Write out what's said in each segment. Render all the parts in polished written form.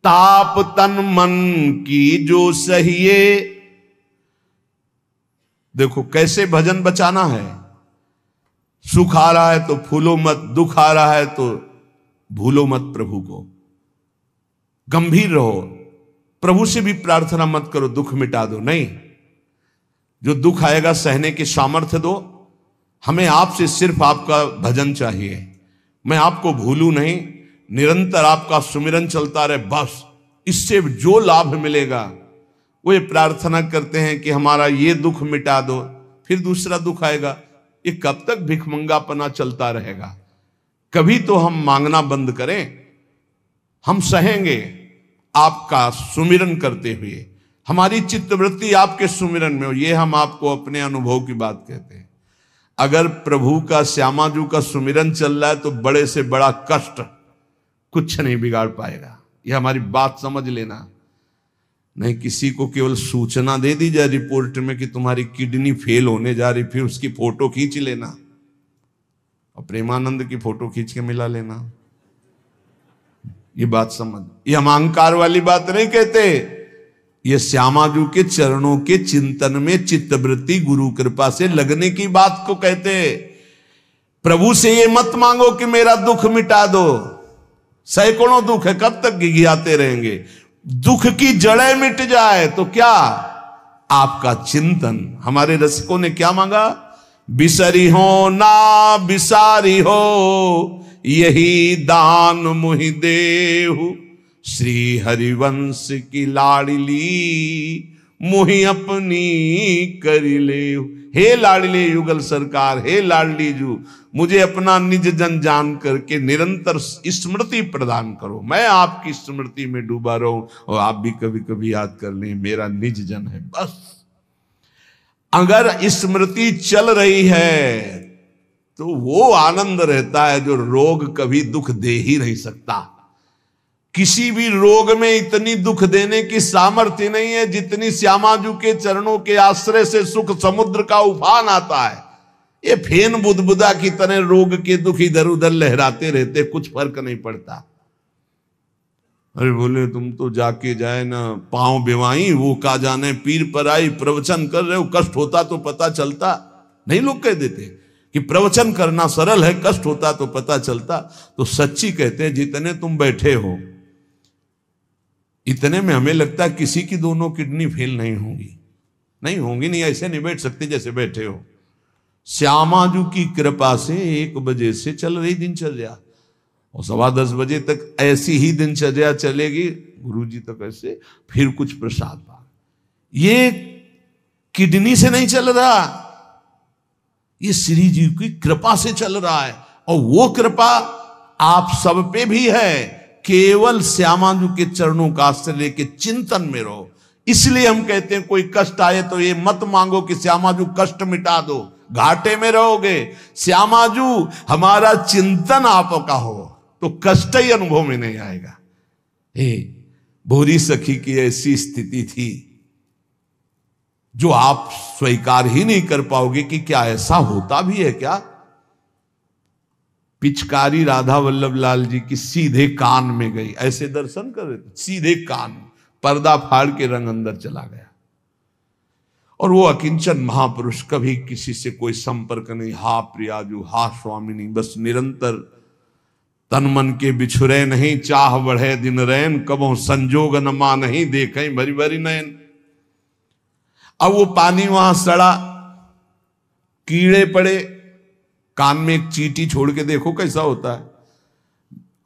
ताप तन मन की जो सहिए। देखो कैसे भजन बचाना है। सुख आ रहा है तो फूलो मत, दुख आ रहा है तो भूलो मत प्रभु को। गंभीर रहो, प्रभु से भी प्रार्थना मत करो दुख मिटा दो, नहीं। जो दुख आएगा सहने की सामर्थ्य दो। हमें आपसे सिर्फ आपका भजन चाहिए। मैं आपको भूलूं नहीं, निरंतर आपका सुमिरन चलता रहे, बस। इससे जो लाभ मिलेगा वो ये प्रार्थना करते हैं कि हमारा ये दुख मिटा दो, फिर दूसरा दुख आएगा। ये कब तक भिखमंगापना चलता रहेगा? कभी तो हम मांगना बंद करें। हम सहेंगे आपका सुमिरन करते हुए, हमारी चित्तवृत्ति आपके सुमिरन में हो। ये हम आपको अपने अनुभव की बात कहते हैं। अगर प्रभु का, श्यामाजू का सुमिरन चल रहा है तो बड़े से बड़ा कष्ट कुछ नहीं बिगाड़ पाएगा। ये हमारी बात समझ लेना। नहीं किसी को केवल सूचना दे दी जाए रिपोर्ट में कि तुम्हारी किडनी फेल होने जा रही, फिर उसकी फोटो खींच लेना और प्रेमानंद की फोटो खींच के मिला लेना। ये बात समझ। ये हम अहंकार वाली बात नहीं कहते। ये श्यामाजू के चरणों के चिंतन में चित्तवृत्ति गुरु कृपा से लगने की बात को कहते। प्रभु से ये मत मांगो कि मेरा दुख मिटा दो। सैकड़ों दुख है, कब तक घिघियाते रहेंगे? दुख की जड़ें मिट जाए तो क्या? आपका चिंतन। हमारे रसिकों ने क्या मांगा? बिसरी हो ना बिसारी हो, यही दान मुहि देहु। श्री हरिवंश की लाडली मुहि अपनी करी ले। हे लाडले युगल सरकार, हे लाडली जू, मुझे अपना निज जन जान करके निरंतर स्मृति प्रदान करो। मैं आपकी स्मृति में डूबा रहूं और आप भी कभी कभी याद कर लें मेरा निज जन है, बस। अगर स्मृति चल रही है तो वो आनंद रहता है जो रोग कभी दुख दे ही नहीं सकता। किसी भी रोग में इतनी दुख देने की सामर्थ्य नहीं है जितनी श्यामाजू के चरणों के आश्रय से सुख समुद्र का उफान आता है। ये फेन बुदबुदा की तरह रोग के दुख इधर उधर लहराते रहते, कुछ फर्क नहीं पड़ता। अरे बोले तुम तो जाके जाए ना पांव बिवाई, वो का जाने पीर पर आई, प्रवचन कर रहे हो, कष्ट होता तो पता चलता। नहीं, लोग कह देते कि प्रवचन करना सरल है, कष्ट होता तो पता चलता। तो सच्ची कहते हैं जितने तुम बैठे हो इतने में हमें लगता है किसी की दोनों किडनी फेल नहीं होंगी। नहीं होंगी, नहीं ऐसे नहीं बैठ सकते जैसे बैठे हो। श्यामाजू की कृपा से 1 बजे से चल रही दिनचर्या और 10:15 बजे तक ऐसी ही दिनचर्या चलेगी। गुरुजी तक ऐसे, फिर कुछ प्रसाद पा। ये किडनी से नहीं चल रहा, ये श्री जी की कृपा से चल रहा है। और वो कृपा आप सब पे भी है। केवल श्यामाजू के चरणों का आश्रय लेके चिंतन में रहो। इसलिए हम कहते हैं कोई कष्ट आए तो ये मत मांगो कि श्यामाजू कष्ट मिटा दो, घाटे में रहोगे। श्यामाजू हमारा चिंतन आपका हो तो कष्ट ही अनुभव में नहीं आएगा। भोरी सखी की ऐसी स्थिति थी जो आप स्वीकार ही नहीं कर पाओगे कि क्या ऐसा होता भी है क्या। पिचकारी राधा वल्लभ लाल जी की सीधे कान में गई, ऐसे दर्शन कर रहे थे, सीधे कान, पर्दा फाड़ के रंग अंदर चला गया। और वो अकिंचन महापुरुष, कभी किसी से कोई संपर्क नहीं। हा प्रियाजू, हा स्वामिनी, बस निरंतर तन मन के बिछुरे नहीं, चाह बढ़े दिन रैन, कबो संजोग न मा नहीं, देखें भरी भरी नयन। अब वो पानी वहां सड़ा, कीड़े पड़े, कान में एक चींटी छोड़ के देखो कैसा होता है।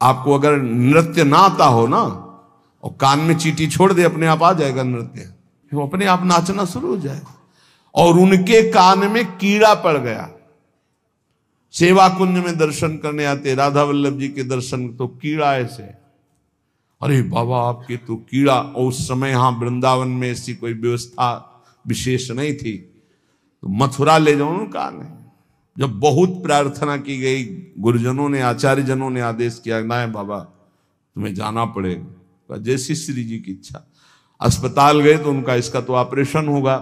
आपको अगर नृत्य ना आता हो ना और कान में चींटी छोड़ दे, अपने आप आ जाएगा नृत्य, वो अपने आप नाचना शुरू हो जाएगा। और उनके कान में कीड़ा पड़ गया। सेवा कुंज में दर्शन करने आते राधा वल्लभ जी के दर्शन, तो कीड़ा ऐसे, अरे बाबा आपके तो कीड़ा। और उस समय यहां वृंदावन में ऐसी कोई व्यवस्था विशेष नहीं थी, तो मथुरा ले जाओ कहा नहीं। जब बहुत प्रार्थना की गई, गुरुजनों ने, आचार्य जनों ने आदेश किया, ना बाबा तुम्हें जाना पड़ेगा, जैसी श्री जी की इच्छा। अस्पताल गए तो उनका इसका तो ऑपरेशन होगा,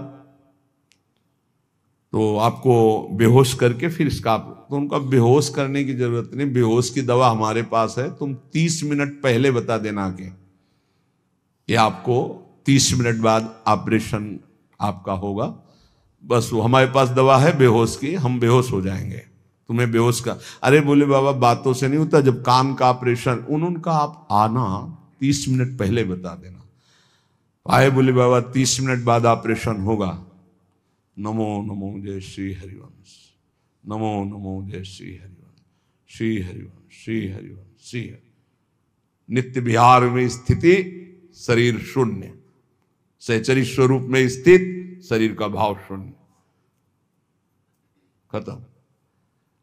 तो आपको बेहोश करके फिर इसका, तो उनका बेहोश करने की जरूरत नहीं, बेहोश की दवा हमारे पास है, तुम 30 मिनट पहले बता देना के ये आपको 30 मिनट बाद ऑपरेशन आपका होगा। बस वो हमारे पास दवा है बेहोश की, हम बेहोश हो जाएंगे, तुम्हें बेहोश का। अरे बोले बाबा बातों से नहीं होता, जब कान का ऑपरेशन, उनका आप आना 30 मिनट पहले बता देना। आए बोले बाबा 30 मिनट बाद ऑपरेशन होगा। नमो नमो जय श्री हरिवंश, नमो नमो जय श्री हरिवंश, श्री हरिवंश, श्री हरिवंश, श्री हरि। नित्य विहार में स्थिति, शरीर शून्य, सहचरी स्वरूप में स्थित, शरीर का भाव शून्य, खत्म।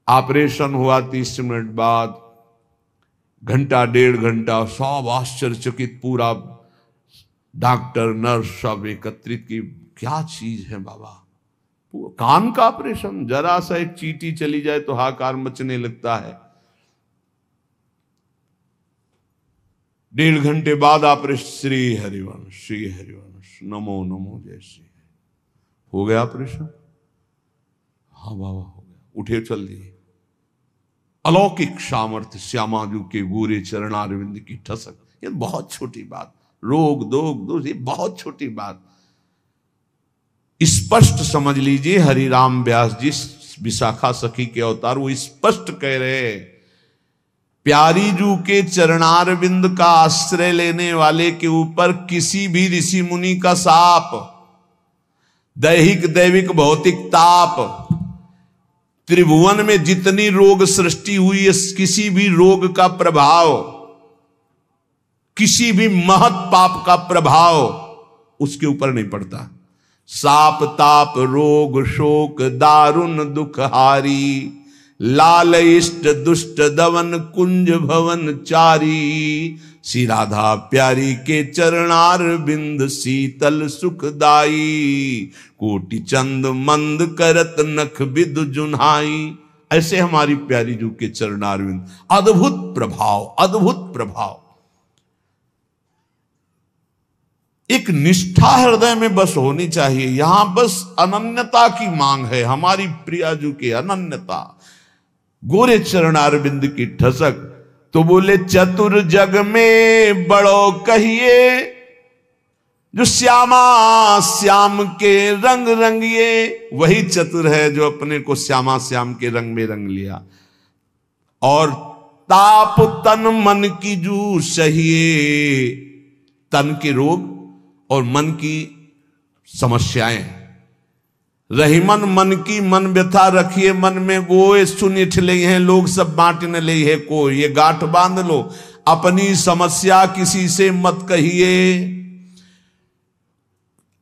ऑपरेशन हुआ 30 मिनट बाद, घंटा 1.5 घंटा सब आश्चर्यचकित, पूरा डॉक्टर नर्स सब एकत्रित की, क्या चीज है बाबा। कान का ऑपरेशन, जरा सा एक चींटी चली जाए तो हाहाकार मचने लगता है। 1.5 घंटे बाद ऑपरेशन, श्री हरिवंश, श्री हरिवंश, नमो नमो जय श्री। हो गया ऑपरेशन? हाँ बाबा हो गया, उठे चल दिए। अलौकिक सामर्थ्य, श्यामाजू के गोरे चरणारविंद की ठसक। ये बहुत छोटी बात, रोग दोग दोष, ये बहुत छोटी बात। स्पष्ट समझ लीजिए, हरिराम व्यास जी विशाखा सखी के अवतार, वो स्पष्ट कह रहे हैं, प्यारी जू के चरणारविंद का आश्रय लेने वाले के ऊपर किसी भी ऋषि मुनि का शाप, दैहिक दैविक भौतिक ताप, त्रिभुवन में जितनी रोग सृष्टि हुई है, किसी भी रोग का प्रभाव, किसी भी महत पाप का प्रभाव उसके ऊपर नहीं पड़ता। साप ताप रोग शोक दारुण दुख हारी, लाल इष्ट दुष्ट दवन कुंज भवन चारी, श्री राधा प्यारी के चरणार बिंद शीतल सुखदाई, कोटि चंद मंद करत नख विद जुन्हाई। ऐसे हमारी प्यारी जू के चरणार बिंद, अद्भुत प्रभाव, अद्भुत प्रभाव। एक निष्ठा हृदय में बस होनी चाहिए। यहां बस अनन्यता की मांग है, हमारी प्रियाजू की अनन्यता, गोरे चरणारविंद की ठसक। तो बोले चतुर जग में बड़ो कहिए, जो श्यामा श्याम के रंग रंगिए। वही चतुर है जो अपने को श्यामा श्याम के रंग में रंग लिया। और ताप तन मन की जू सहिए, तन के रोग और मन की समस्याएं। रहीमन मन की मन व्यथा रखिए मन में, वो सुन ठिले हैं लोग सब बांट न ले है को। ये गांठ बांध लो, अपनी समस्या किसी से मत कहिए।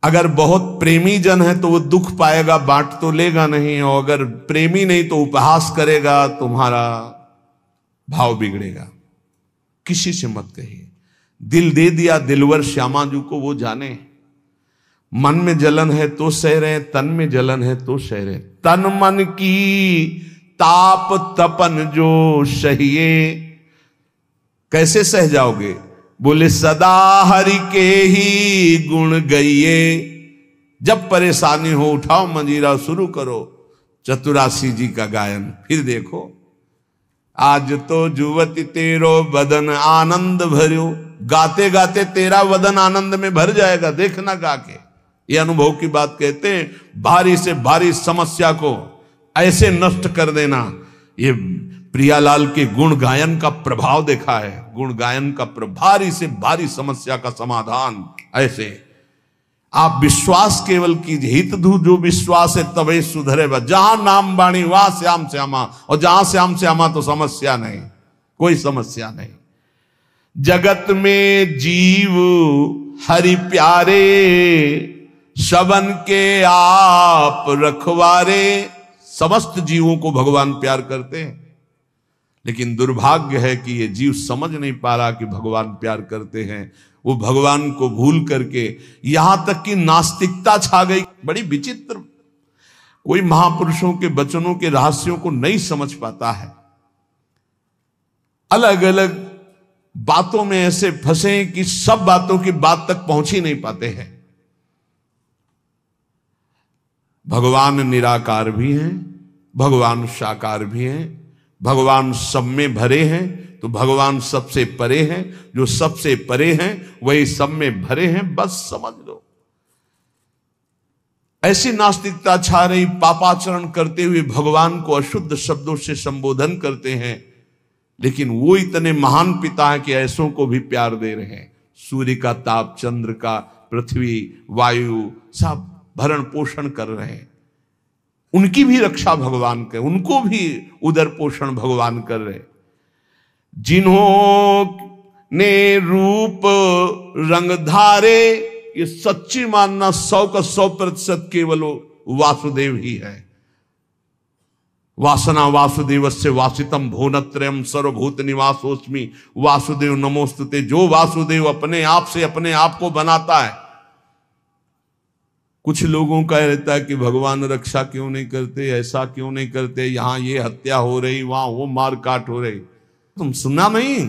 अगर बहुत प्रेमी जन है तो वो दुख पाएगा, बांट तो लेगा नहीं। और अगर प्रेमी नहीं तो उपहास करेगा, तुम्हारा भाव बिगड़ेगा। किसी से मत कहिए। दिल दे दिया दिलवर श्यामाजू को, वो जाने। मन में जलन है तो सह रहे, तन में जलन है तो सह रहे। तन मन की ताप तपन जो सहिए। कैसे सह जाओगे? बोले सदा हरि के ही गुण गइए। जब परेशानी हो उठाओ मंजीरा, शुरू करो चतुरासी जी का गायन। फिर देखो, आज तो जुवती तेरो बदन आनंद भर्यो। गाते गाते तेरा बदन आनंद में भर जाएगा, देखना गा के। ये अनुभव की बात कहते हैं। भारी से भारी समस्या को ऐसे नष्ट कर देना, ये प्रियालाल के गुण गायन का प्रभाव देखा है। गुण गायन का भारी से भारी समस्या का समाधान ऐसे। आप विश्वास केवल कीजिए, हित धू जो विश्वास है तबे सुधरे। जहां नाम बाणी वहां श्याम श्यामा, और जहां श्याम श्यामा तो समस्या नहीं, कोई समस्या नहीं। जगत में जीव हरि प्यारे, शबन के आप रखवारे। समस्त जीवों को भगवान प्यार करते हैं, लेकिन दुर्भाग्य है कि ये जीव समझ नहीं पा रहा कि भगवान प्यार करते हैं। वो भगवान को भूल करके यहां तक कि नास्तिकता छा गई। बड़ी विचित्र, कोई महापुरुषों के वचनों के रहस्यों को नहीं समझ पाता है। अलग अलग बातों में ऐसे फंसे कि सब बातों की बात तक पहुंच ही नहीं पाते हैं। भगवान निराकार भी हैं, भगवान साकार भी हैं, भगवान सब में भरे हैं, तो भगवान सबसे परे हैं, जो सबसे परे हैं वही सब में भरे हैं, बस समझ लो। ऐसी नास्तिकता छा रही, पापाचरण करते हुए भगवान को अशुद्ध शब्दों से संबोधन करते हैं, लेकिन वो इतने महान पिता हैं कि ऐसों को भी प्यार दे रहे हैं। सूर्य का ताप, चंद्र का, पृथ्वी, वायु, सब भरण पोषण कर रहे हैं। उनकी भी रक्षा भगवान करे, उनको भी उदर पोषण भगवान कर रहे। जिन्होंने रूप रंग धारे, ये सच्ची मानना 100 का 100% केवल वासुदेव ही है। वासना वासुदेवस्य वासितम भुवनत्रयम् सर्वभूत निवासोस्मि वासुदेव नमोस्तुते। जो वासुदेव अपने आप से अपने आप को बनाता है। कुछ लोगों का रहता है कि भगवान रक्षा क्यों नहीं करते, ऐसा क्यों नहीं करते, यहां ये हत्या हो रही, वहां वो मार काट हो रही। तुम सुना नहीं?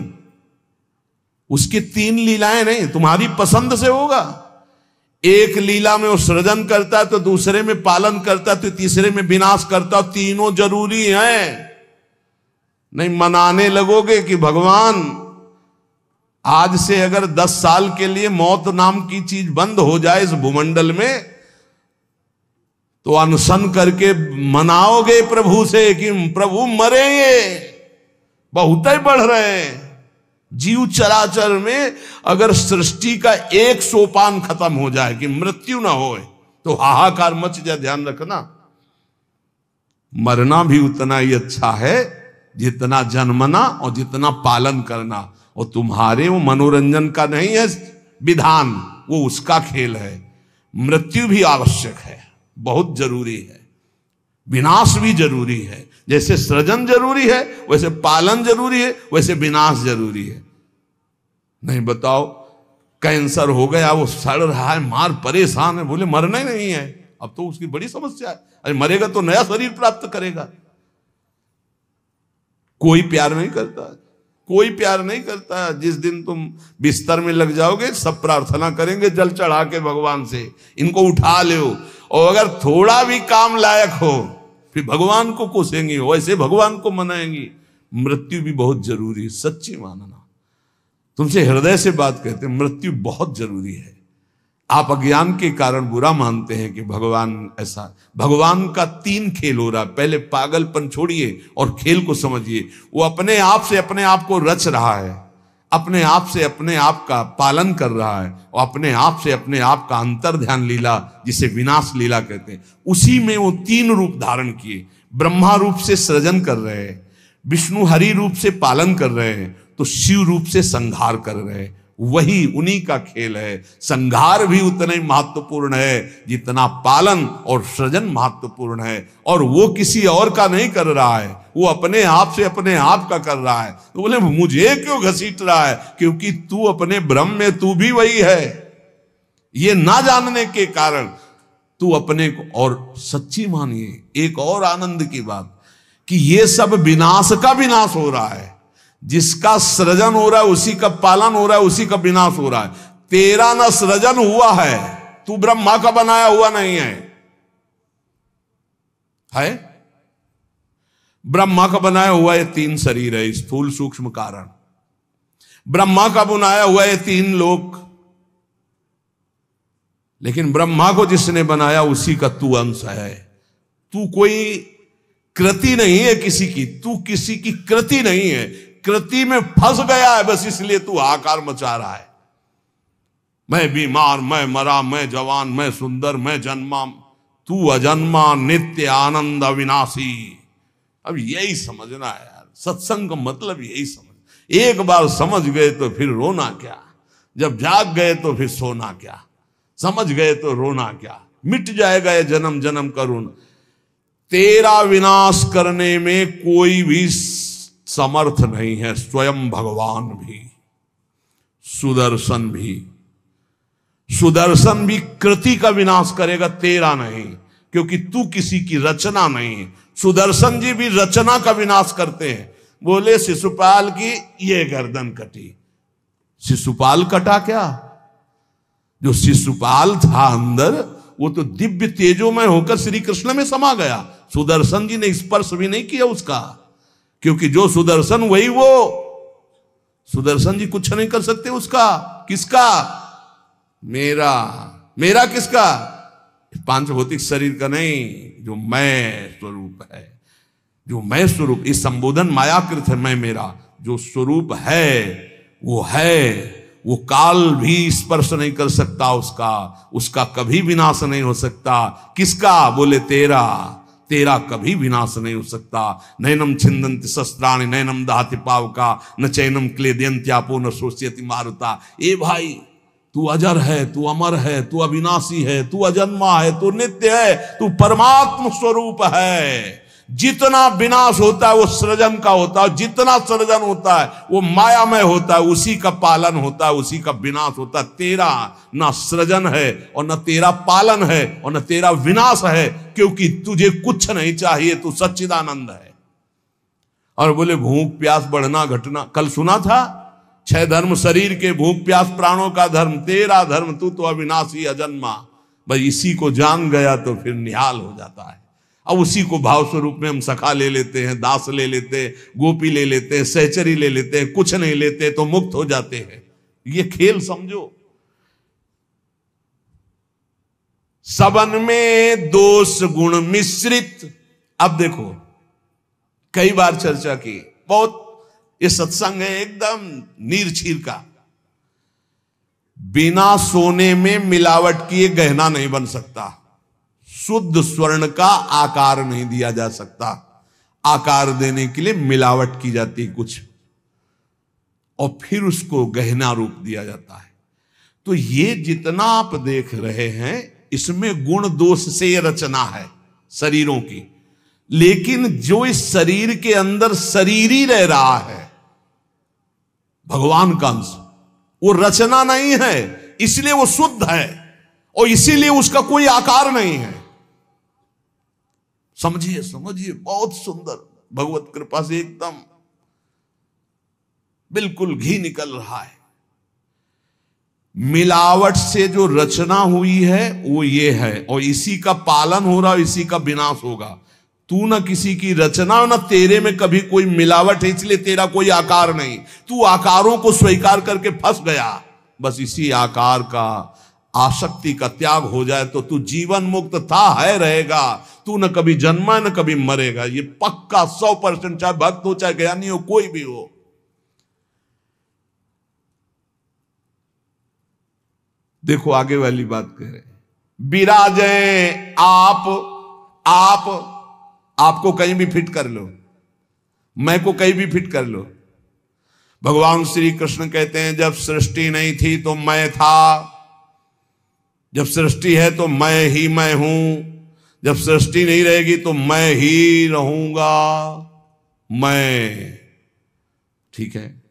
उसकी 3 लीलाएं नहीं, तुम्हारी पसंद से होगा। एक लीला में वो सृजन करता है, तो दूसरे में पालन करता है, तो तीसरे में विनाश करता है। तीनों जरूरी हैं। नहीं मनाने लगोगे कि भगवान आज से अगर 10 साल के लिए मौत नाम की चीज बंद हो जाए इस भूमंडल में, तो अनशन करके मनाओगे प्रभु से कि प्रभु मरेंगे, बहुत ही बढ़ रहे हैं। जीव चराचर में अगर सृष्टि का एक सोपान खत्म हो जाए कि मृत्यु ना हो, तो हाहाकार मच जाए। ध्यान रखना, मरना भी उतना ही अच्छा है जितना जन्मना और जितना पालन करना। और तुम्हारे वो मनोरंजन का नहीं है विधान, वो उसका खेल है। मृत्यु भी आवश्यक है, बहुत जरूरी है। विनाश भी जरूरी है। जैसे सृजन जरूरी है, वैसे पालन जरूरी है, वैसे विनाश जरूरी है। नहीं बताओ, कैंसर हो गया, वो सड़ रहा है, मार परेशान है, बोले मरना ही नहीं है। अब तो उसकी बड़ी समस्या है। अरे मरेगा तो नया शरीर प्राप्त करेगा। कोई प्यार नहीं करता, कोई प्यार नहीं करता। जिस दिन तुम बिस्तर में लग जाओगे, सब प्रार्थना करेंगे जल चढ़ा के भगवान से, इनको उठा लो। और अगर थोड़ा भी काम लायक हो, फिर भगवान को कोसेंगी, वैसे भगवान को मनाएंगी। मृत्यु भी बहुत जरूरी है, सच्ची मानना। तुमसे हृदय से बात कहते हैं, मृत्यु बहुत जरूरी है। आप अज्ञान के कारण बुरा मानते हैं कि भगवान ऐसा। भगवान का 3 खेल हो रहा है। पहले पागलपन छोड़िए और खेल को समझिए। वो अपने आप से अपने आप को रच रहा है, अपने आप से अपने आप का पालन कर रहा है, और अपने आप से अपने आप का अंतर ध्यान लीला, जिसे विनाश लीला कहते हैं, उसी में वो 3 रूप धारण किए। ब्रह्मा रूप से सृजन कर रहे हैं, विष्णु हरि रूप से पालन कर रहे हैं, तो शिव रूप से संहार कर रहे हैं। वही उन्हीं का खेल है। संहार भी उतना ही महत्वपूर्ण है जितना पालन और सृजन महत्वपूर्ण है। और वो किसी और का नहीं कर रहा है, वो अपने आप से अपने आप का कर रहा है। तो बोले मुझे क्यों घसीट रहा है? क्योंकि तू अपने ब्रह्म में तू भी वही है। ये ना जानने के कारण तू अपने को। और सच्ची मानिए एक और आनंद की बात, कि ये सब विनाश का विनाश हो रहा है। जिसका सृजन हो रहा है उसी का पालन हो रहा है, उसी का विनाश हो रहा है। तेरा ना सृजन हुआ है, तू ब्रह्मा का बनाया हुआ नहीं है। ब्रह्मा का बनाया हुआ ये 3 शरीर है, स्थूल सूक्ष्म कारण। ब्रह्मा का बनाया हुआ ये 3 लोक। लेकिन ब्रह्मा को जिसने बनाया उसी का तू अंश है। तू कोई कृति नहीं है किसी की, तू किसी की कृति नहीं है। कृति में फंस गया है, बस इसलिए तू हाहाकार मचा रहा है। मैं बीमार, मैं मरा, मैं जवान, मैं सुंदर, मैं जन्मा। तू अजन्मा, नित्य आनंद अविनाशी। अब यही समझना है यार, सत्संग का मतलब यही समझ। एक बार समझ गए तो फिर रोना क्या, जब जाग गए तो फिर सोना क्या, समझ गए तो रोना क्या। मिट जाएगा ये जन्म जन्म का ऋण। तेरा विनाश करने में कोई भी समर्थ नहीं है। स्वयं भगवान भी, सुदर्शन भी। सुदर्शन भी कृति का विनाश करेगा, तेरा नहीं, क्योंकि तू किसी की रचना नहीं। सुदर्शन जी भी रचना का विनाश करते हैं। बोले शिशुपाल की ये गर्दन कटी, शिशुपाल कटा क्या? जो शिशुपाल था अंदर, वो तो दिव्य तेजोमय होकर श्री कृष्ण में समा गया। सुदर्शन जी ने स्पर्श भी नहीं किया उसका, क्योंकि जो सुदर्शन वही वो सुदर्शन जी कुछ नहीं कर सकते उसका। किसका? मेरा। मेरा किसका? पांच भौतिक शरीर का नहीं, जो मैं स्वरूप है। जो मैं स्वरूप, इस संबोधन मायाकृत है मैं मेरा। जो स्वरूप है वो है, वो काल भी स्पर्श नहीं कर सकता उसका, उसका कभी विनाश नहीं हो सकता। किसका? बोले तेरा। तेरा कभी विनाश नहीं हो सकता। नैनम छिंदन्ति शस्त्राणि नैनम दहति पावका न चैनम क्लेदयन्त्यापो न शोष्यति मारुता। ए भाई, तू अजर है, तू अमर है, तू अविनाशी है, तू अजन्मा है, तू नित्य है, तू परमात्म स्वरूप है। जितना विनाश होता है वो सृजन का होता है, जितना सृजन होता है वो मायामय होता है, उसी का पालन होता है, उसी का विनाश होता है। तेरा ना सृजन है और न तेरा पालन है और न तेरा विनाश है, क्योंकि तुझे कुछ नहीं चाहिए, तू सच्चिदानंद है। और बोले भूख प्यास बढ़ना घटना, कल सुना था 6 धर्म शरीर के, भूख प्यास प्राणों का धर्म, तेरा धर्म तू तो अविनाशी अजन्मा। बस इसी को जान गया तो फिर निहाल हो जाता है। अब उसी को भाव स्वरूप में हम सखा ले लेते हैं, दास ले लेते हैं, गोपी ले लेते हैं, सहचरी ले लेते हैं, कुछ नहीं लेते तो मुक्त हो जाते हैं। ये खेल समझो। सबन में दोष गुण मिश्रित। अब देखो, कई बार चर्चा की, बहुत ये सत्संग है एकदम नीरछीर का। बिना सोने में मिलावट किए गहना नहीं बन सकता। शुद्ध स्वर्ण का आकार नहीं दिया जा सकता। आकार देने के लिए मिलावट की जाती है कुछ, और फिर उसको गहना रूप दिया जाता है। तो ये जितना आप देख रहे हैं, इसमें गुण दोष से ये रचना है शरीरों की। लेकिन जो इस शरीर के अंदर शरीर ही रह रहा है, भगवान का अंश, वो रचना नहीं है, इसलिए वो शुद्ध है और इसीलिए उसका कोई आकार नहीं है। समझिए समझिए, बहुत सुंदर, भगवत कृपा से एकदम बिल्कुल घी निकल रहा है। मिलावट से जो रचना हुई है वो ये है, और इसी का पालन हो रहा, इसी का विनाश होगा। तू ना किसी की रचना, ना तेरे में कभी कोई मिलावट है, इसलिए तेरा कोई आकार नहीं। तू आकारों को स्वीकार करके फंस गया। बस इसी आकार का, आसक्ति का त्याग हो जाए तो तू जीवन मुक्त था, है, रहेगा। तू न कभी जन्मा न कभी मरेगा, ये पक्का 100%, चाहे भक्त हो चाहे ज्ञानी हो, कोई भी हो। देखो आगे वाली बात कह रहे हैं, विराजे आप आपको कहीं भी फिट कर लो, मैं को कहीं भी फिट कर लो। भगवान श्री कृष्ण कहते हैं जब सृष्टि नहीं थी तो मैं था, जब सृष्टि है तो मैं ही मैं हूं, जब सृष्टि नहीं रहेगी तो मैं ही रहूंगा। मैं, ठीक है,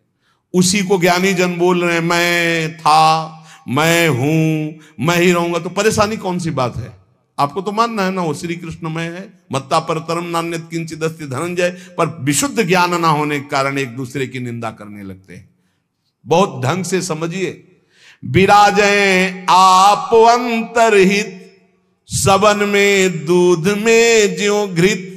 उसी को ज्ञानी जन बोल रहे हैं, मैं था, मैं हूं, मैं ही रहूंगा। तो परेशानी कौन सी बात है? आपको तो मानना है ना वो श्री कृष्ण में है। मत्ता परतरम नान्यत किंचित अस्ति धनंजय। पर विशुद्ध ज्ञान ना होने के कारण एक दूसरे की निंदा करने लगते हैं। बहुत ढंग से समझिए। विराजें आप अंतरहित, सबन में दूध में ज्यों घृत।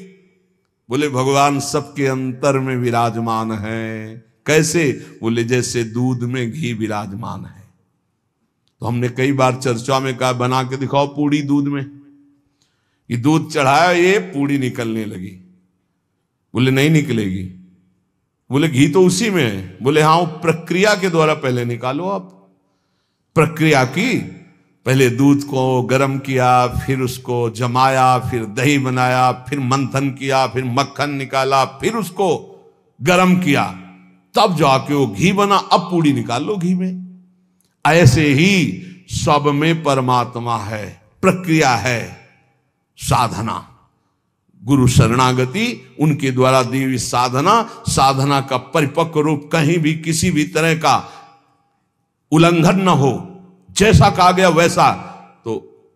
बोले भगवान सबके अंतर में विराजमान है। कैसे? बोले जैसे दूध में घी विराजमान है। तो हमने कई बार चर्चा में कहा, बना के दिखाओ पूड़ी दूध में। ये दूध चढ़ाया, ये पूड़ी निकलने लगी। बोले नहीं निकलेगी। बोले घी तो उसी में है। बोले हाँ, वो प्रक्रिया के द्वारा पहले निकालो। आप प्रक्रिया की, पहले दूध को गर्म किया, फिर उसको जमाया, फिर दही बनाया, फिर मंथन किया, फिर मक्खन निकाला, फिर उसको गर्म किया, तब जाके वो घी बना। अब पूड़ी निकाल लो घी में। ऐसे ही सब में परमात्मा है, प्रक्रिया है, साधना, गुरु शरणागति, उनके द्वारा दी हुई साधना, साधना का परिपक्व रूप, कहीं भी किसी भी तरह का उल्लंघन न हो, जैसा कहा गया वैसा, तो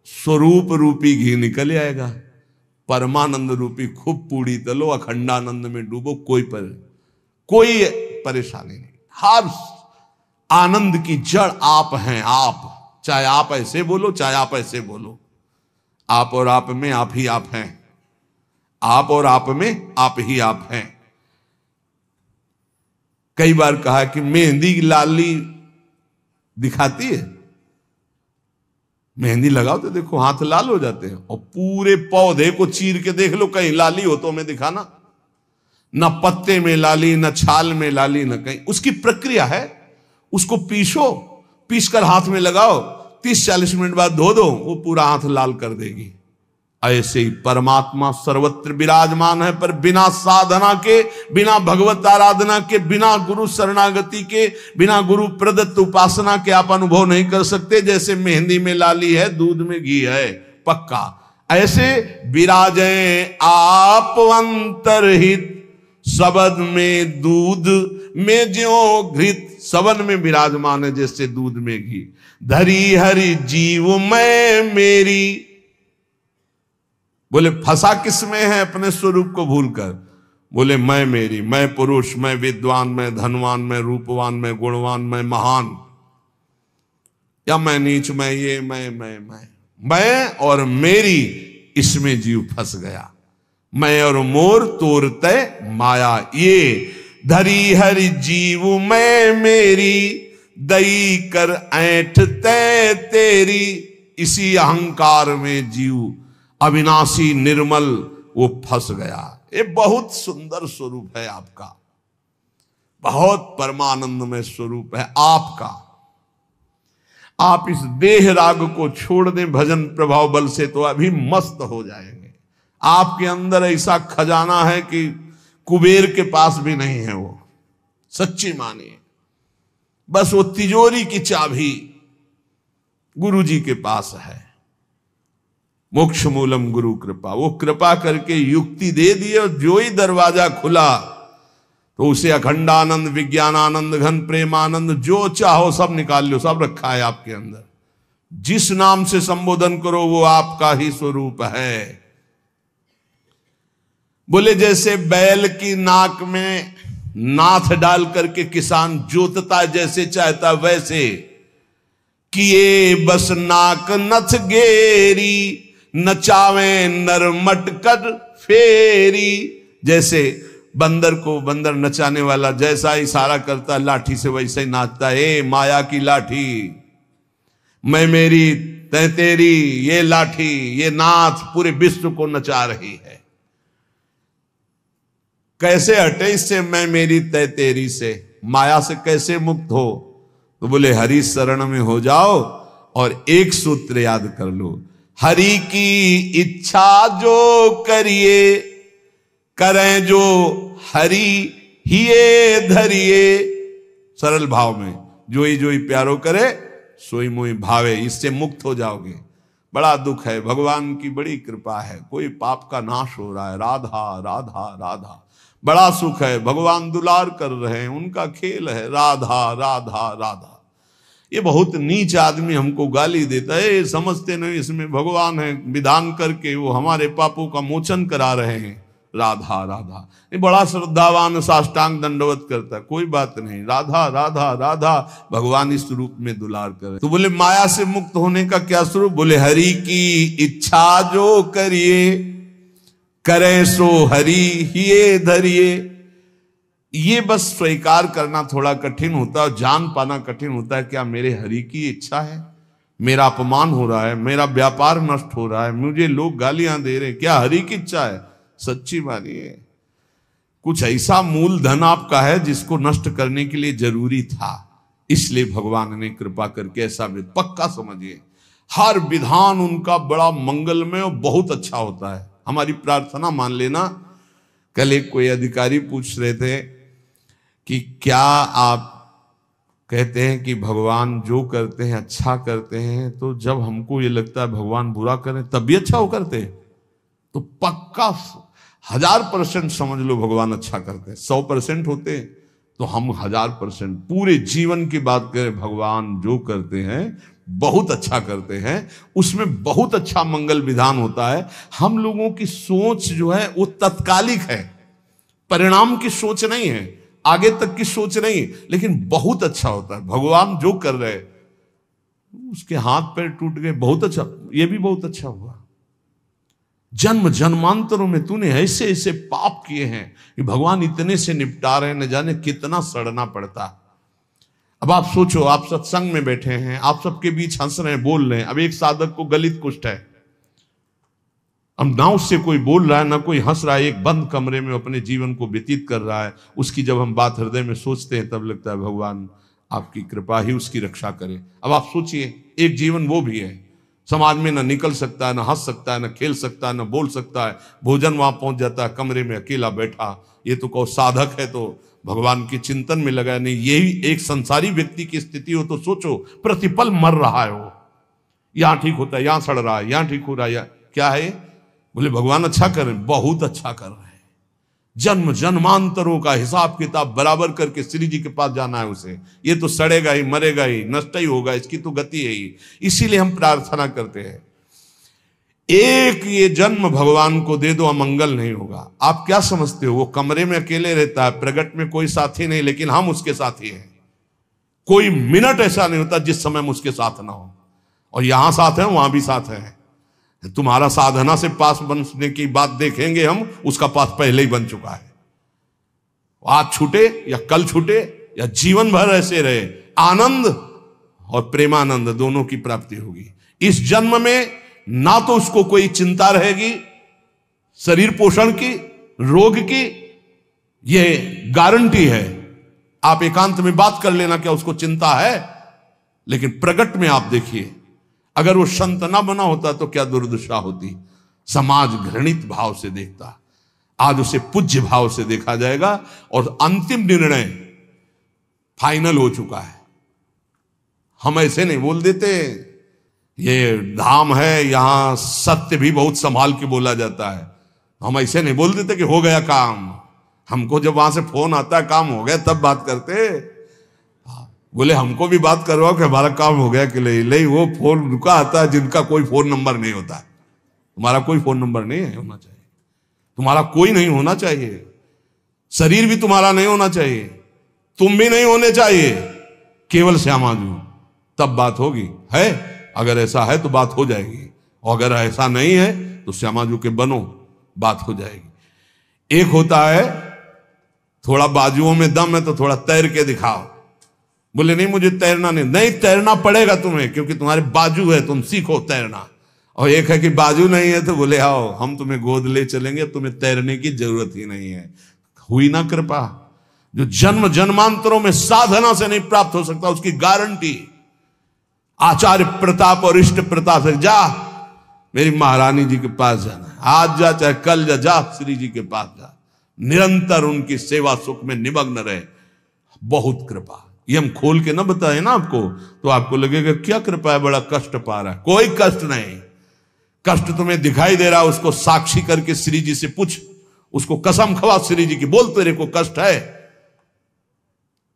स्वरूप रूपी घी निकल आएगा। परमानंद रूपी खूब पूड़ी तलो, अखंडानंद में डूबो, कोई परेशानी नहीं। हर आनंद की जड़ आप हैं। आप, चाहे आप ऐसे बोलो चाहे आप ऐसे बोलो, आप और आप में आप ही आप हैं। आप और आप में आप ही आप हैं। कई बार कहा कि मेहंदी की लाली दिखाती है, मेहंदी लगाओ तो देखो हाथ लाल हो जाते हैं, और पूरे पौधे को चीर के देख लो कहीं लाली हो तो हमें दिखाना। न पत्ते में लाली, न छाल में लाली, न कहीं। उसकी प्रक्रिया है, उसको पीसो, पीस कर हाथ में लगाओ, 30-40 मिनट बाद धो दो, वो पूरा हाथ लाल कर देगी। ऐसे ही परमात्मा सर्वत्र विराजमान है, पर बिना साधना के, बिना भगवत आराधना के, बिना गुरु शरणागति के, बिना गुरु प्रदत्त उपासना के आप अनुभव नहीं कर सकते। जैसे मेहंदी में लाली है, दूध में घी है, पक्का ऐसे विराजे आप अंतरहित, सबद में दूध में ज्यों घृत। सबद में विराजमान है जैसे दूध में घी। धरी हरि जीव मैं मेरी, बोले फंसा किसमें है अपने स्वरूप को भूलकर। बोले मैं मेरी, मैं पुरुष, मैं विद्वान, मैं धनवान, मैं रूपवान, मैं गुणवान, मैं महान, या मैं नीच, मैं ये, मैं और मेरी, इसमें जीव फंस गया। मैं और मोर तोरते माया ये, धरी हरि जीव मैं मेरी, दई कर ऐंठ तै तेरी। इसी अहंकार में जीव अविनाशी निर्मल वो फंस गया। ये बहुत सुंदर स्वरूप है आपका, बहुत परमानंदमय स्वरूप है आपका। आप इस देह राग को छोड़ दें भजन प्रभाव बल से तो अभी मस्त हो जाएंगे। आपके अंदर ऐसा खजाना है कि कुबेर के पास भी नहीं है वो, सच्ची मानिए। बस वो तिजोरी की चाबी गुरु जी के पास है। मोक्ष मूलम गुरु कृपा, वो कृपा करके युक्ति दे दी और जो ही दरवाजा खुला तो उसे अखंडानंद, विज्ञानानंद, घन प्रेमानंद, जो चाहो सब निकाल लो, सब रखा है आपके अंदर। जिस नाम से संबोधन करो वो आपका ही स्वरूप है। बोले जैसे बैल की नाक में नाथ डाल करके किसान जोतता जैसे चाहता वैसे, किए बस नाक नथ गेरी, नचावे नर मटकर फेरी। जैसे बंदर को बंदर नचाने वाला जैसा इशारा करता लाठी से वैसे ही नाचता है। माया की लाठी, मैं मेरी तै तेरी, ये लाठी, ये नाथ पूरे विश्व को नचा रही है। कैसे हटे इससे मैं मेरी तै तेरी से, माया से कैसे मुक्त हो? तो बोले हरि शरण में हो जाओ और एक सूत्र याद कर लो, हरि की इच्छा जो करिए, करें जो हरि हिये धरिए। सरल भाव में जो ही प्यारो करे सोई मोई भावे, इससे मुक्त हो जाओगे। बड़ा दुख है, भगवान की बड़ी कृपा है, कोई पाप का नाश हो रहा है। राधा राधा राधा, बड़ा सुख है, भगवान दुलार कर रहे हैं, उनका खेल है। राधा राधा राधा। ये बहुत नीच आदमी हमको गाली देता है, समझते नहीं इसमें भगवान है, विधान करके वो हमारे पापों का मोचन करा रहे हैं। राधा राधा, ये बड़ा श्रद्धावान साष्टांग दंडवत करता है, कोई बात नहीं। राधा राधा राधा, भगवान इस रूप में दुलार करे। तो बोले माया से मुक्त होने का क्या स्वरूप? बोले हरि की इच्छा जो करिए, करें सो हरि हिये धरिए। ये बस स्वीकार करना थोड़ा कठिन होता है, जान पाना कठिन होता है। क्या मेरे हरि की इच्छा है? मेरा अपमान हो रहा है, मेरा व्यापार नष्ट हो रहा है, मुझे लोग गालियां दे रहे हैं, क्या हरि की इच्छा है? सच्ची मानिए कुछ ऐसा मूलधन आपका है जिसको नष्ट करने के लिए जरूरी था, इसलिए भगवान ने कृपा करके ऐसा पक्का समझिए। हर विधान उनका बड़ा मंगलमय और बहुत अच्छा होता है। हमारी प्रार्थना मान लेना। कल एक कोई अधिकारी पूछ रहे थे कि क्या आप कहते हैं कि भगवान जो करते हैं अच्छा करते हैं, तो जब हमको ये लगता है भगवान बुरा करें तब भी अच्छा हो करते हैं? तो पक्का 1000% समझ लो भगवान अच्छा करते हैं। 100% होते तो हम 1000% पूरे जीवन की बात करें, भगवान जो करते हैं बहुत अच्छा करते हैं, उसमें बहुत अच्छा मंगल विधान होता है। हम लोगों की सोच जो है वो तत्कालिक है, परिणाम की सोच नहीं है, आगे तक की सोच नहीं, लेकिन बहुत अच्छा होता है। भगवान जो कर रहे, उसके हाथ पैर टूट गए, बहुत अच्छा, ये भी बहुत अच्छा हुआ। जन्म जन्मांतरों में तूने ऐसे ऐसे पाप किए हैं कि भगवान इतने से निपटा रहे, न जाने कितना सड़ना पड़ता। अब आप सोचो, आप सत्संग में बैठे हैं, आप सबके बीच हंस रहे हैं, बोल रहे हैं। अब एक साधक को गलित कुष्ठ है, अब ना उससे कोई बोल रहा है ना कोई हंस रहा है, एक बंद कमरे में अपने जीवन को व्यतीत कर रहा है। उसकी जब हम बात हृदय में सोचते हैं तब लगता है भगवान आपकी कृपा ही उसकी रक्षा करे। अब आप सोचिए, एक जीवन वो भी है, समाज में ना निकल सकता है, ना हंस सकता है, ना खेल सकता है, ना बोल सकता है, भोजन वहां पहुंच जाता है, कमरे में अकेला बैठा। ये तो कहो साधक है तो भगवान के चिंतन में लगा नहीं। यही एक संसारी व्यक्ति की स्थिति हो तो सोचो, प्रतिपल मर रहा है वो, यहां ठीक होता है, यहां सड़ रहा है, यहां ठीक हो रहा है, क्या है? बोले भगवान अच्छा कर रहे, बहुत अच्छा कर रहे हैं। जन्म जन्मांतरों का हिसाब किताब बराबर करके श्री जी के पास जाना है उसे। ये तो सड़ेगा ही, मरेगा ही, नष्ट ही होगा, इसकी तो गति है ही। इसीलिए हम प्रार्थना करते हैं, एक ये जन्म भगवान को दे दो, अमंगल नहीं होगा। आप क्या समझते हो, वो कमरे में अकेले रहता है, प्रगट में कोई साथी नहीं, लेकिन हम उसके साथी हैं। कोई मिनट ऐसा नहीं होता जिस समय हम उसके साथ ना हो। और यहां साथ है, वहां भी साथ है। तुम्हारा साधना से पास बनने की बात देखेंगे हम, उसका पास पहले ही बन चुका है। आज छूटे या कल छूटे या जीवन भर ऐसे रहे, आनंद और प्रेमानंद दोनों की प्राप्ति होगी। इस जन्म में ना तो उसको कोई चिंता रहेगी शरीर पोषण की, रोग की, यह गारंटी है। आप एकांत में बात कर लेना, क्या उसको चिंता है? लेकिन प्रगट में आप देखिए, अगर वो संत ना बना होता तो क्या दुर्दशा होती। समाज घृणित भाव से देखता, आज उसे पूज्य भाव से देखा जाएगा। और अंतिम निर्णय फाइनल हो चुका है। हम ऐसे नहीं बोल देते, ये धाम है, यहां सत्य भी बहुत संभाल के बोला जाता है। हम ऐसे नहीं बोल देते कि हो गया काम। हमको जब वहां से फोन आता है काम हो गया तब बात करते। बोले हमको भी बात करवाओ कि हमारा काम हो गया कि नहीं। वो फोन रुका आता है जिनका कोई फोन नंबर नहीं होता। तुम्हारा कोई फोन नंबर नहीं है, होना चाहिए। तुम्हारा कोई नहीं होना चाहिए, शरीर भी तुम्हारा नहीं होना चाहिए, तुम भी नहीं होने चाहिए, केवल श्यामाजू, तब बात होगी। है अगर ऐसा है तो बात हो जाएगी, और अगर ऐसा नहीं है तो श्यामाजू के बनो, बात हो जाएगी। एक होता है थोड़ा बाजुओं में दम है तो थोड़ा तैर के दिखाओ। बोले नहीं मुझे तैरना नहीं तैरना पड़ेगा तुम्हें, क्योंकि तुम्हारे बाजू है, तुम सीखो तैरना। और एक है कि बाजू नहीं है तो बोले आओ हम तुम्हें गोद ले चलेंगे, तुम्हें तैरने की जरूरत ही नहीं है। हुई ना कृपा। जो जन्म जन्मांतरों में साधना से नहीं प्राप्त हो सकता, उसकी गारंटी आचार्य प्रताप और इष्ट प्रताप से। जा मेरी महारानी जी के पास जाना, आज जा चाहे कल जा श्री जी के पास जा, निरंतर उनकी सेवा सुख में निमग्न रहे। बहुत कृपा। ये हम खोल के ना बताए ना आपको तो आपको लगेगा क्या कृपा है, बड़ा कष्ट पा रहा है। कोई कष्ट नहीं। कष्ट तुम्हें दिखाई दे रहा है, उसको साक्षी करके श्री जी से पूछ, उसको कसम खवा श्री जी की, बोल तेरे को कष्ट है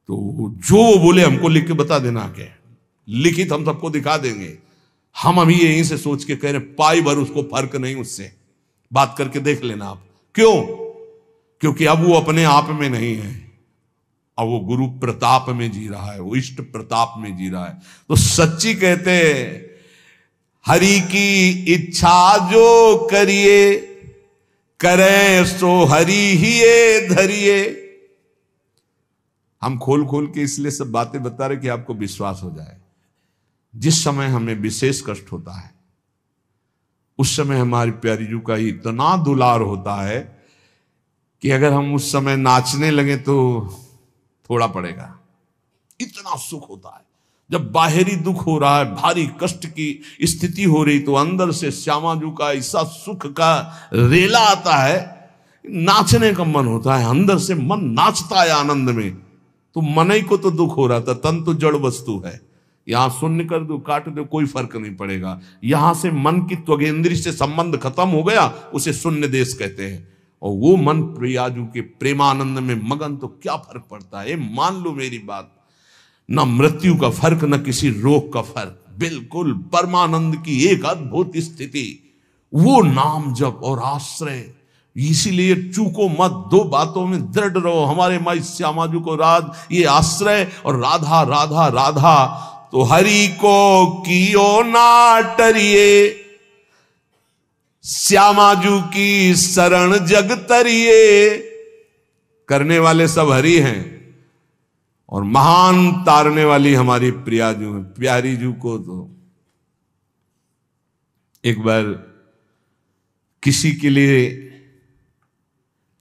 तो जो बोले हमको लिख के बता देना, के लिखित हम सबको दिखा देंगे। हम अभी यहीं से सोच के कह रहे पाई भर उसको फर्क नहीं, उससे बात करके देख लेना आप। क्यों? क्योंकि अब वो अपने आप में नहीं है, अब वो गुरु प्रताप में जी रहा है, वो इष्ट प्रताप में जी रहा है। तो सच्ची कहते हरि की इच्छा जो करिए, करे सो हरि ही धरिए। हम खोल खोल के इसलिए सब बातें बता रहे कि आपको विश्वास हो जाए। जिस समय हमें विशेष कष्ट होता है उस समय हमारी प्यारी जू का इतना दुलार होता है कि अगर हम उस समय नाचने लगे तो थोड़ा पड़ेगा। इतना सुख होता है जब बाहरी दुख हो रहा है, भारी कष्ट की स्थिति हो रही, तो अंदर से श्यामाजू का ऐसा सुख का रेला आता है, नाचने का मन होता है। अंदर से मन नाचता है आनंद में। तो मन ही को तो दुख हो रहा था, तन तो जड़ वस्तु है। यहां शून्य कर दो, काट दो, कोई फर्क नहीं पड़ेगा। यहां से मन की त्वगेंद्री से संबंध खत्म हो गया, उसे शून्य देश कहते हैं। और वो मन प्रियाजू के प्रेमानंद में मगन, तो क्या फर्क पड़ता है। मान लो मेरी बात, न मृत्यु का फर्क, न किसी रोग का फर्क, बिल्कुल परमानंद की एक अद्भुत स्थिति। वो नाम जप और आश्रय। इसीलिए चूको मत, दो बातों में दृढ़ रहो। हमारे माई श्यामाजू को राज ये आश्रय और राधा राधा राधा, तो हरि को कियो ना टरिए। श्यामाजू की शरण जग तरिए, करने वाले सब हरि हैं और महान तारने वाली हमारी प्रियाजू है। प्यारी जू को तो एक बार किसी के लिए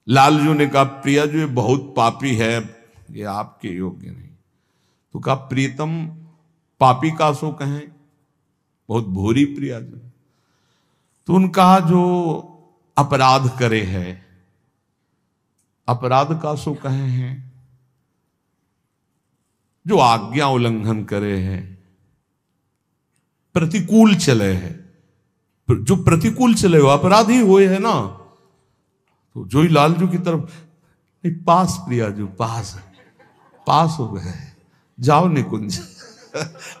लालजू ने कहा, प्रियाजू ये बहुत पापी है, ये आपके योग्य नहीं। तो कहा, प्रीतम पापी का सो कहें, बहुत भूरी प्रियाजू। तो उन कहा, जो अपराध करे है, अपराध का सो कहे हैं, जो आज्ञा उल्लंघन करे है, प्रतिकूल चले है, जो प्रतिकूल चले हो अपराधी हुए है ना। तो जो ही लालजू की तरफ, पास प्रियाजू पास हो गए, जाओ निकुंज।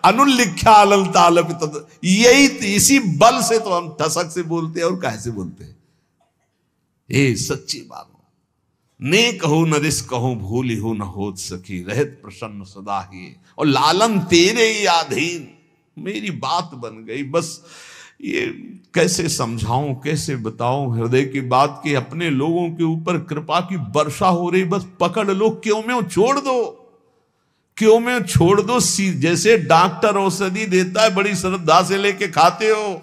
अनुल्लिख्या अलल तालपित, यही इसी बल से तो हम ठसक से बोलते हैं और कैसे बोलते हैं। ये सच्ची बात। ने कहूं न रिस कहूं, भूली हो न होत सकी, रहत प्रसन्न सदा ही, और लालन तेरे ही अधीन। मेरी बात बन गई। बस ये कैसे समझाऊं, कैसे बताऊं हृदय की बात की। अपने लोगों के ऊपर कृपा की वर्षा हो रही, बस पकड़ लो, क्यों में छोड़ दो, क्यों में छोड़ दो। जैसे डॉक्टर औषधि देता है, बड़ी श्रद्धा से लेके खाते हो,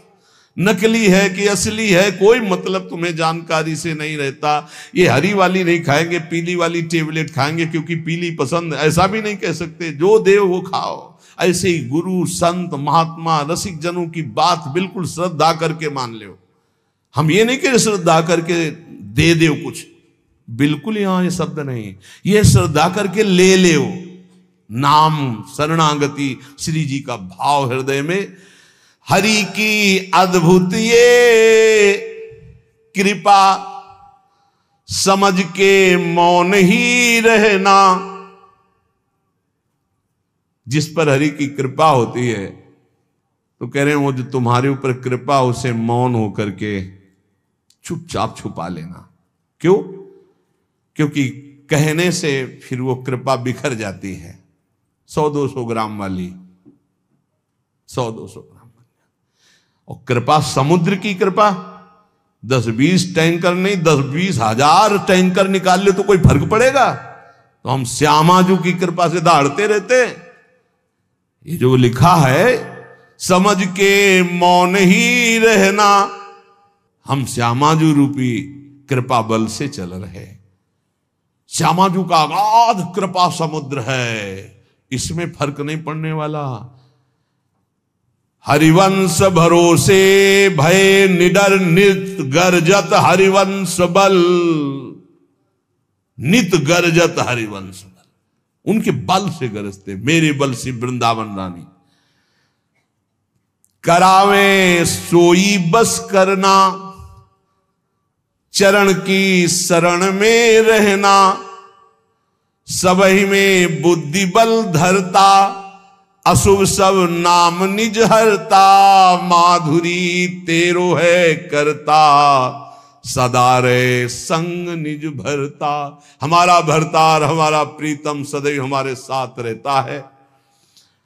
नकली है कि असली है कोई मतलब तुम्हें जानकारी से नहीं रहता। ये हरी वाली नहीं खाएंगे, पीली वाली टेबलेट खाएंगे क्योंकि पीली पसंद, ऐसा भी नहीं कह सकते। जो देव वो खाओ। ऐसे ही गुरु संत महात्मा रसिक जनों की बात बिल्कुल श्रद्धा करके मान लो। हम ये नहीं कह श्रद्धा करके दे दो कुछ, बिल्कुल यहां ये शब्द नहीं। ये श्रद्धा करके ले लो। नाम शरणागति श्री जी का भाव हृदय में। हरि की अद्भुत ये कृपा, समझ के मौन ही रहना। जिस पर हरि की कृपा होती है तो कह रहे हैं, वो जो तुम्हारे ऊपर कृपा, उसे मौन होकर के चुपचाप छुपा लेना। क्यों? क्योंकि कहने से फिर वो कृपा बिखर जाती है। 100-200 ग्राम वाली, 100-200 ग्राम। और कृपा समुद्र की कृपा, 10-20 टैंकर नहीं, 10-20 हजार टैंकर निकाल ले तो कोई फर्क पड़ेगा? तो हम श्यामाजू की कृपा से दहाड़ते रहते। ये जो लिखा है, समझ के मौन ही रहना, हम श्यामाजू रूपी कृपा बल से चल रहे। श्यामाजू का अगाध कृपा समुद्र है, इसमें फर्क नहीं पड़ने वाला। हरिवंश भरोसे भय निडर नित गर्जत हरिवंश बल, नित गर्जत हरिवंश बल। उनके बल से गरजते, मेरे बल से वृंदावन रानी। करावे सोई बस करना, चरण की शरण में रहना। सबही में बुद्धि बल धरता, अशुभ सब नाम निज हरता। माधुरी तेरो है करता, सदा रे संग निज भरता। हमारा भरतार, हमारा प्रीतम सदैव हमारे साथ रहता है।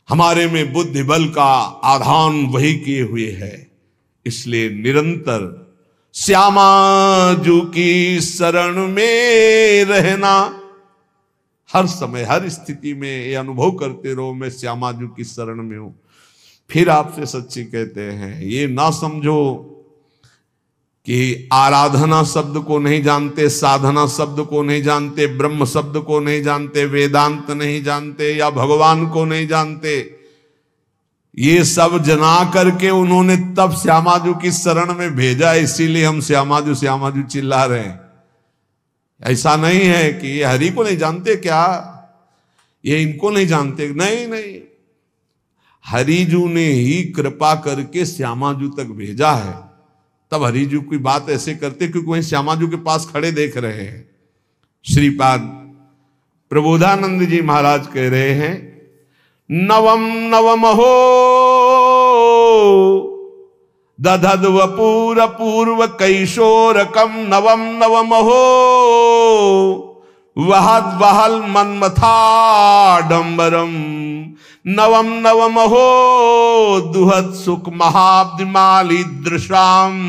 हमारे में बुद्धि बल का आधान वही किए हुए है। इसलिए निरंतर श्यामाजू की शरण में रहना। हर समय हर स्थिति में ये अनुभव करते रहो, मैं श्यामाजू की शरण में हूं। फिर आपसे सच्ची कहते हैं, ये ना समझो कि आराधना शब्द को नहीं जानते, साधना शब्द को नहीं जानते, ब्रह्म शब्द को नहीं जानते, वेदांत नहीं जानते, या भगवान को नहीं जानते। ये सब जना करके उन्होंने तब श्यामाजू की शरण में भेजा, इसीलिए हम श्यामाजू श्यामाजू चिल्ला रहे हैं। ऐसा नहीं है कि ये हरि को नहीं जानते क्या, ये इनको नहीं जानते, नहीं नहीं। हरिजू ने ही कृपा करके श्यामाजू तक भेजा है। तब हरिजू की बात ऐसे करते क्योंकि वहीं श्यामाजू के पास खड़े देख रहे हैं। श्रीपाद प्रबोधानंद जी महाराज कह रहे हैं, नवम नवम हो दधद वपूर पूर्व कैशोरकम। नवम नवम हो वहद वहल मन्मथा डंबरम। नवम नवम हो दुहत सुख महाब्दिमाली दृशाम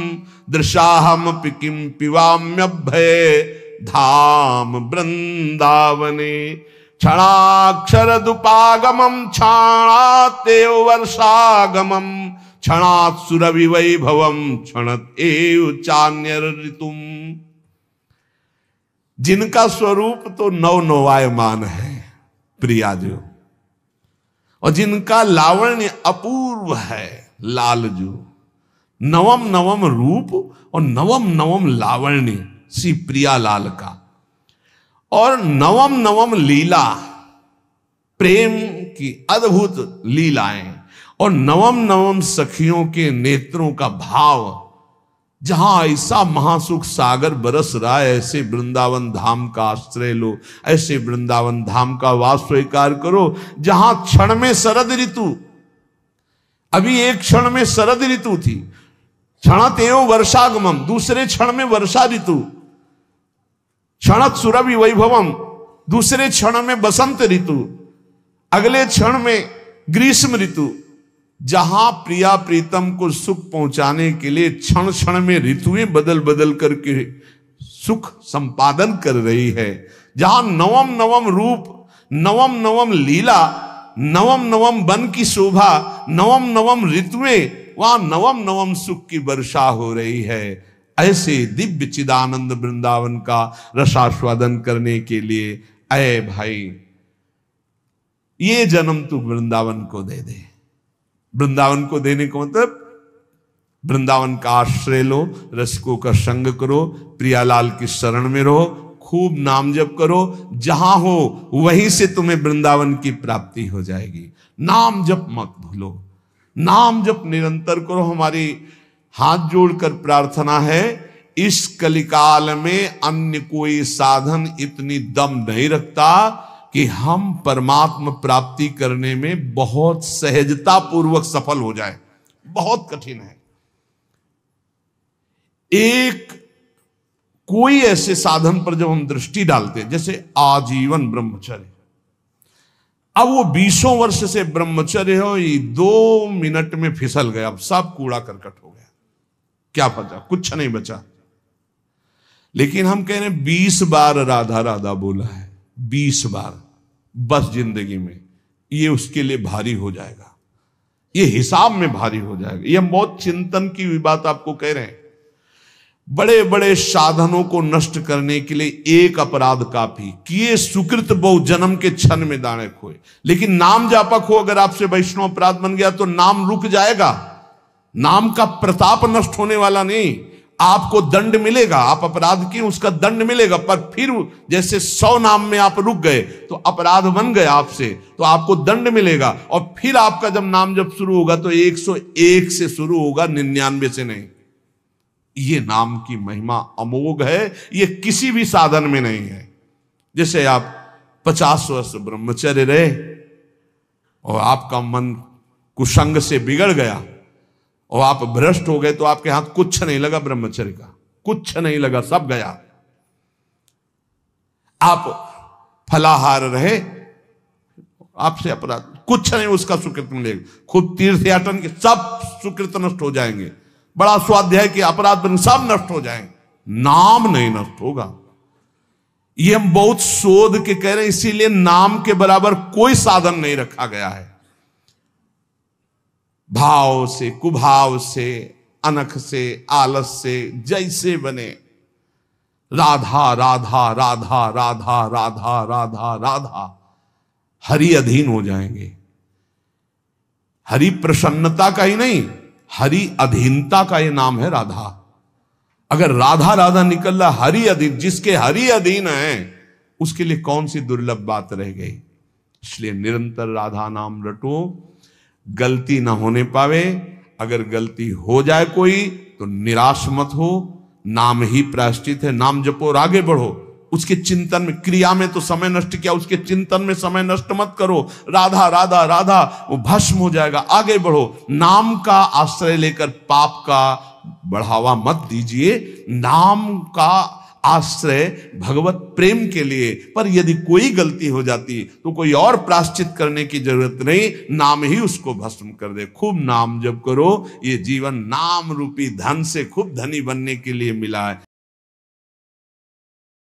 दृशाहम पिकिम पिवाम्यभय धाम वृंदावने क्षणाक्षर दुपागमम क्षणातेव वर्षागमम क्षणात् सुरभि वैभवम क्षणत एव चान्यर ऋतुम। जिनका स्वरूप तो नवनवायमान है प्रियाजो, और जिनका लावण्य अपूर्व है लालजू। नवम नवम रूप और नवम नवम लावण्य श्री प्रिया लाल का, और नवम नवम लीला प्रेम की अद्भुत लीलाएं, और नवम नवम सखियों के नेत्रों का भाव। जहां ऐसा महासुख सागर बरस रहा है, ऐसे वृंदावन धाम का आश्रय लो, ऐसे वृंदावन धाम का वास स्वीकार करो जहां क्षण में शरद ऋतु, अभी एक क्षण में शरद ऋतु थी, क्षणत एवं वर्षागमम, दूसरे क्षण में वर्षा ऋतु, क्षणत सुरभि वैभवम, दूसरे क्षण में बसंत ऋतु, अगले क्षण में ग्रीष्म ऋतु। जहां प्रिया प्रीतम को सुख पहुंचाने के लिए क्षण क्षण में ऋतुएं बदल बदल करके सुख संपादन कर रही है, जहां नवम नवम रूप, नवम नवम लीला, नवम नवम वन की शोभा, नवम नवम ऋतुएं, वहां नवम नवम सुख की वर्षा हो रही है। ऐसे दिव्य चिदानंद वृंदावन का रसास्वादन करने के लिए अय भाई, ये जन्म तू वृंदावन को दे दे। वृंदावन को देने का मतलब वृंदावन का आश्रय लो, रसिकों का संग करो, प्रियालाल की शरण में रहो, खूब नाम जप करो, जहां हो वहीं से तुम्हें वृंदावन की प्राप्ति हो जाएगी। नाम जप मत भूलो, नाम जप निरंतर करो। हमारी हाथ जोड़कर प्रार्थना है, इस कलिकाल में अन्य कोई साधन इतनी दम नहीं रखता कि हम परमात्मा प्राप्ति करने में बहुत सहजता पूर्वक सफल हो जाए। बहुत कठिन है। एक कोई ऐसे साधन पर जब हम दृष्टि डालते हैं, जैसे आजीवन ब्रह्मचर्य, अब वो 20 वर्ष से ब्रह्मचर्य हो, ये 2 मिनट में फिसल गया, अब सब कूड़ा करकट हो गया, क्या बचा? कुछ नहीं बचा। लेकिन हम कह रहे हैं 20 बार राधा राधा बोला है, 20 बार बस जिंदगी में, ये उसके लिए भारी हो जाएगा, ये हिसाब में भारी हो जाएगा। ये हम बहुत चिंतन की हुई बात आपको कह रहे हैं। बड़े बड़े साधनों को नष्ट करने के लिए एक अपराध काफी, किए सुकृत बहु जन्म के क्षण में दाने खोए। लेकिन नाम जापक हो, अगर आपसे वैष्णव अपराध बन गया तो नाम रुक जाएगा, नाम का प्रताप नष्ट होने वाला नहीं। आपको दंड मिलेगा, आप अपराध किए उसका दंड मिलेगा, पर फिर जैसे 100 नाम में आप रुक गए तो अपराध बन गए आपसे, तो आपको दंड मिलेगा। और फिर आपका जब नाम जब शुरू होगा तो 101 से शुरू होगा, 99 से नहीं। ये नाम की महिमा अमोघ है, ये किसी भी साधन में नहीं है। जैसे आप 50 वर्ष ब्रह्मचर्य रहे और आपका मन कुसंग से बिगड़ गया और आप भ्रष्ट हो गए, तो आपके हाथ कुछ नहीं लगा, ब्रह्मचर्य का कुछ नहीं लगा, सब गया। आप फलाहार रहे, आपसे अपराध कुछ नहीं, उसका सुकृत मिलेगा। खुद तीर्थ याटन के सब सुकृत नष्ट हो जाएंगे, बड़ा स्वाध्याय के अपराध बन सब नष्ट हो जाएंगे, नाम नहीं नष्ट होगा। ये हम बहुत शोध के कह रहे हैं, इसीलिए नाम के बराबर कोई साधन नहीं रखा गया है। भाव से, कुभाव से, अनख से, आलस से, जैसे बने राधा राधा राधा राधा राधा राधा राधा, हरि अधीन हो जाएंगे। हरि प्रसन्नता का ही नहीं, हरि अधीनता का ये नाम है राधा। अगर राधा राधा निकल रहा, हरि अधीन, जिसके हरि अधीन है उसके लिए कौन सी दुर्लभ बात रह गई। इसलिए निरंतर राधा नाम रटो, गलती ना होने पावे। अगर गलती हो जाए कोई तो निराश मत हो, नाम ही प्रायश्चित है। नाम जपो और आगे बढ़ो। उसके चिंतन में, क्रिया में तो समय नष्ट किया, उसके चिंतन में समय नष्ट मत करो। राधा राधा राधा, वो भस्म हो जाएगा, आगे बढ़ो। नाम का आश्रय लेकर पाप का बढ़ावा मत दीजिए, नाम का आश्रय भगवत प्रेम के लिए। पर यदि कोई गलती हो जाती तो कोई और प्रायश्चित करने की जरूरत नहीं, नाम ही उसको भस्म कर दे। खूब नाम जप करो, ये जीवन नाम रूपी धन से खूब धनी बनने के लिए मिला है।